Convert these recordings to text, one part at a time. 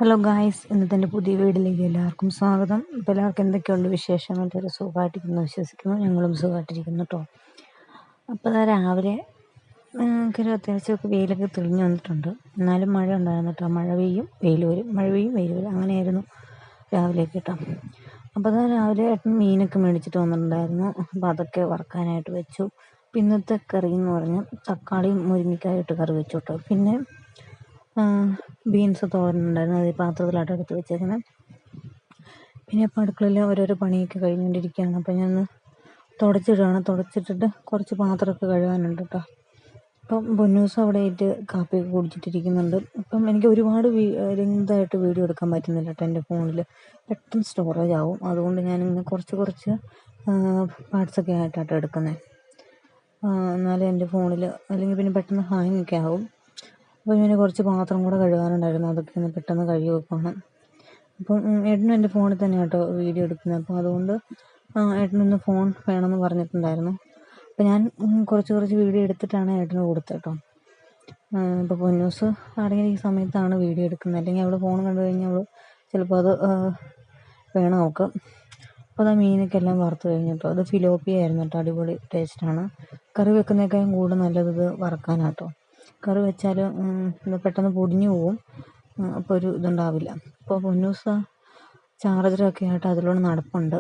Hello guys, ഇന്നത്തെ എൻ്റെ പുതിയ വീഡിയോയിലേക്ക് എല്ലാവർക്കും സ്വാഗതം. ഇപ്പോൾ എല്ലാവർക്കും എന്തൊക്കെയുണ്ട് വിശേഷങ്ങൾ? എല്ലാവരും സുഖമായിട്ടിരിക്കുന്നു വിശ്വസിക്കുന്നു. ഞങ്ങളും സുഖമായിട്ടിരിക്കുന്നു കേട്ടോ. അപ്പോൾ അതാ രാവിലെ ഒരു അത്യാവശ്യമൊക്കെ വെയിലൊക്കെ തെളിഞ്ഞു വന്നിട്ടുണ്ട്. എന്നാലും മഴ ഉണ്ടായിരുന്നു കേട്ടോ. മഴ പെയ്യും വെയിൽ വരും, മഴ പെയ്യും വെയിൽ വരും, അങ്ങനെയായിരുന്നു രാവിലെയൊക്കെ കേട്ടോ. അപ്പോൾ അതാ രാവിലെ ഏട്ടൻ മീനൊക്കെ മേടിച്ചിട്ട് വന്നിട്ടുണ്ടായിരുന്നു. അപ്പോൾ അതൊക്കെ വറുക്കാനായിട്ട് വെച്ചു. ഇന്നത്തെ കറി എന്ന് പറഞ്ഞാൽ തക്കാളിയും മുരിങ്ങക്കായിട്ട് കറി വെച്ചു കേട്ടോ. പിന്നെ ബീൻസ് തോരനുണ്ടായിരുന്നു, അത് പാത്രത്തിലായിട്ട് എടുത്ത് വെച്ചേക്കുന്നത്. പിന്നെ ഇപ്പോൾ അടുക്കളയിൽ ഓരോരോ പണിയൊക്കെ കഴിഞ്ഞുകൊണ്ടിരിക്കുകയാണ്. അപ്പോൾ ഞാൻ തുടച്ചിട്ടിട്ട് കുറച്ച് പാത്രമൊക്കെ കഴുകാനുണ്ട് കേട്ടോ. അപ്പം പൊന്നൂസ് അവിടെ ആയിട്ട് കാപ്പിയൊക്കെ കുടിച്ചിട്ടിരിക്കുന്നുണ്ട്. അപ്പം എനിക്ക് ഒരുപാട് ലെങ്തായിട്ട് വീഡിയോ എടുക്കാൻ പറ്റുന്നില്ല കേട്ടോ. എൻ്റെ ഫോണിൽ പെട്ടെന്ന് സ്റ്റോറേജ് ആവും. അതുകൊണ്ട് ഞാനിങ്ങനെ കുറച്ച് പാർട്സൊക്കെ ആയിട്ടാണ് എടുക്കുന്നത്. എന്നാലും എൻ്റെ ഫോണിൽ അല്ലെങ്കിൽ പിന്നെ പെട്ടെന്ന് ഹാങ് ഒക്കെ ആവും. അപ്പോൾ ഇങ്ങനെ കുറച്ച് പാത്രം കൂടെ കഴുകാനുണ്ടായിരുന്നു, അതൊക്കെ ഒന്ന് പെട്ടെന്ന് കഴുകി വെക്കണം. അപ്പം ഏട്ടനും എൻ്റെ ഫോണിൽ തന്നെ കേട്ടോ വീഡിയോ എടുക്കുന്നത്. അപ്പോൾ അതുകൊണ്ട് ഏട്ടനൊന്ന് ഫോൺ വേണമെന്ന് പറഞ്ഞിട്ടുണ്ടായിരുന്നു. അപ്പോൾ ഞാൻ കുറച്ച് വീഡിയോ എടുത്തിട്ടാണ് ഏട്ടന് കൊടുത്തത് കേട്ടോ. ഇപ്പോൾ പൊന്നൂസ് അടങ്ങിയ സമയത്താണ് വീഡിയോ എടുക്കുന്നത്, അല്ലെങ്കിൽ അവൾ ഫോൺ കണ്ടു കഴിഞ്ഞാൽ അവൾ ചിലപ്പോൾ അത് വേണം അവൾക്ക്. അപ്പോൾ അത് മീനൊക്കെ എല്ലാം വറുത്ത് കഴിഞ്ഞു കേട്ടോ. അത് ഫിലോപ്പിയ ആയിരുന്നു കേട്ടോ, അടിപൊളി ടേസ്റ്റാണ്. കറി വെക്കുന്നതിനേക്കാളും കൂടുതൽ നല്ലത് ഇത് വറക്കാനാട്ടോ. കറി വെച്ചാൽ ഇത് പെട്ടെന്ന് പൊടിഞ്ഞു പോവും, അപ്പോൾ ഒരു ഇതുണ്ടാവില്ല. അപ്പോൾ പൊന്നൂസ് ചാർജറൊക്കെ ആയിട്ട് അതിലൂടെ നടപ്പുണ്ട്.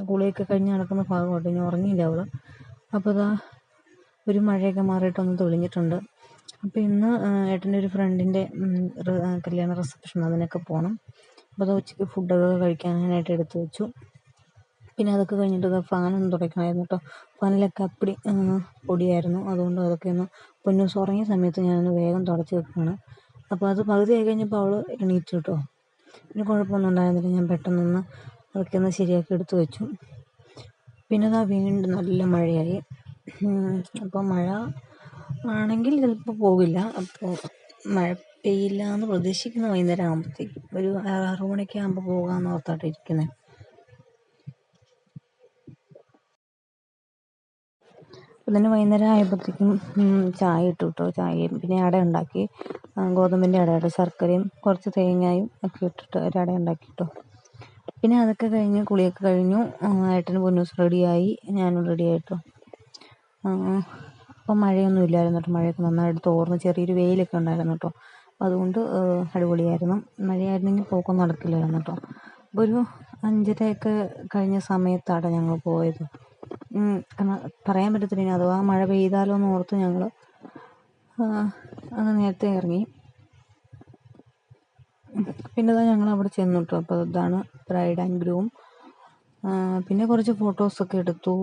കുളിയൊക്കെ കഴിഞ്ഞ് നടക്കുന്ന ഭാഗമായിട്ട് ഇനി ഉറങ്ങിയില്ല അവൾ. അപ്പോൾ ഇതാ ഒരു മഴയൊക്കെ മാറിയിട്ടൊന്ന് തെളിഞ്ഞിട്ടുണ്ട്. അപ്പോൾ ഇന്ന് ഏട്ടൻ്റെ ഒരു ഫ്രണ്ടിൻ്റെ കല്യാണ റിസപ്ഷൻ, അതിനൊക്കെ പോകണം. അപ്പോൾ അത് ഉച്ചയ്ക്ക് ഫുഡൊക്കെ കഴിക്കാനായിട്ട് എടുത്തു വെച്ചു. പിന്നെ അതൊക്കെ കഴിഞ്ഞിട്ട് ഫാനൊന്നും തുടയ്ക്കണമായിരുന്നു കേട്ടോ. ഫാനിലൊക്കെ അപ്പടി പൊടിയായിരുന്നു. അതുകൊണ്ട് അതൊക്കെ ഒന്ന് പൊന്നൂസ് ഉറങ്ങിയ സമയത്ത് ഞാനൊന്ന് വേഗം തുടച്ച് വെക്കുകയാണ്. അപ്പോൾ അത് പകുതിയായി കഴിഞ്ഞപ്പോൾ അവൾ എണീറ്റു കേട്ടോ. പിന്നെ കുഴപ്പമൊന്നും ഉണ്ടായിരുന്നില്ല. ഞാൻ പെട്ടെന്നൊന്ന് അതൊക്കെ ഒന്ന് ശരിയാക്കി എടുത്തു വെച്ചു. പിന്നെ അതാ വീണ്ടും നല്ല മഴയായി. അപ്പോൾ മഴ ആണെങ്കിൽ ചിലപ്പോൾ പോകില്ല. അപ്പോൾ മഴ പെയ്യില്ല എന്ന് പ്രതീക്ഷിക്കുന്ന വൈകുന്നേരം ആകുമ്പോഴത്തേക്കും ഒരു 6 മണിയൊക്കെ ആകുമ്പോൾ പോകാമെന്ന് ഓർത്തായിട്ട് ഇരിക്കുന്നത്. അപ്പം തന്നെ വൈകുന്നേരം ആയപ്പോഴത്തേക്കും ചായ ഇട്ടു കേട്ടോ. ചായയും പിന്നെ അട ഉണ്ടാക്കി, ഗോതമ്പിൻ്റെ അടയുടെ ശർക്കരയും കുറച്ച് തേങ്ങയും ഒക്കെ ഇട്ടിട്ട് ഒരു അട ഉണ്ടാക്കി കേട്ടോ. പിന്നെ അതൊക്കെ കഴിഞ്ഞ് കുളിയൊക്കെ കഴിഞ്ഞു. ഏട്ടന് പൊന്നൂസ് റെഡിയായി, ഞാനും റെഡിയായിട്ടോ. അപ്പം മഴയൊന്നും ഇല്ലായിരുന്നു കേട്ടോ. മഴയൊക്കെ നന്നായിട്ട് തോർന്ന് ചെറിയൊരു വെയിലൊക്കെ ഉണ്ടായിരുന്നു കേട്ടോ. അതുകൊണ്ട് അടിപൊളിയായിരുന്നു. മഴയായിരുന്നെങ്കിൽ പോക്കൊന്നും നടക്കില്ലായിരുന്നു കേട്ടോ. അപ്പോൾ ഒരു 5:30 കഴിഞ്ഞ സമയത്താണ് ഞങ്ങൾ പോയത്. കാരണം പറയാൻ പറ്റത്തില്ല, ഇനി അഥവാ മഴ പെയ്താലോ എന്ന് ഓർത്ത് ഞങ്ങൾ അത് നേരത്തെ ഇറങ്ങി. പിന്നെ ഇതാ ഞങ്ങൾ അവിടെ ചെന്നു കേട്ടോ. അപ്പോൾ ഇതാണ് ബ്രൈഡ് ആൻഡ് ഗ്രൂം. പിന്നെ കുറച്ച് ഫോട്ടോസൊക്കെ എടുത്തു.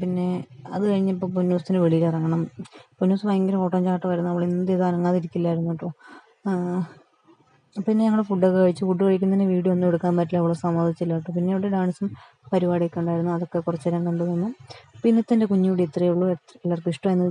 പിന്നെ അത് കഴിഞ്ഞപ്പോൾ പൊന്നൂസിന് വെളിയിൽ ഇറങ്ങണം. പൊന്നൂസ് ഭയങ്കര ഓട്ടം ചാട്ടമായിരുന്നു. അവൾ എന്ത് ചെയ്ത് അനങ്ങാതിരിക്കില്ലായിരുന്നു കേട്ടോ. പിന്നെ ഞങ്ങൾ ഫുഡൊക്കെ കഴിച്ചു. ഫുഡ് കഴിക്കുന്നതിന് വീഡിയോ ഒന്നും എടുക്കാൻ പറ്റില്ല, അവൾ സമ്മതിച്ചില്ല കേട്ടോ. പിന്നെ ഇവിടെ ഡാൻസും പരിപാടിയൊക്കെ ഉണ്ടായിരുന്നു, അതൊക്കെ കുറച്ച് നേരം കണ്ടു നിന്നു. അപ്പോൾ ഇന്നത്തെ എൻ്റെ കുഞ്ഞു വീഡിയോ ഇത്രയേ ഉള്ളൂ. എല്ലാവർക്കും ഇഷ്ടമായിരുന്നു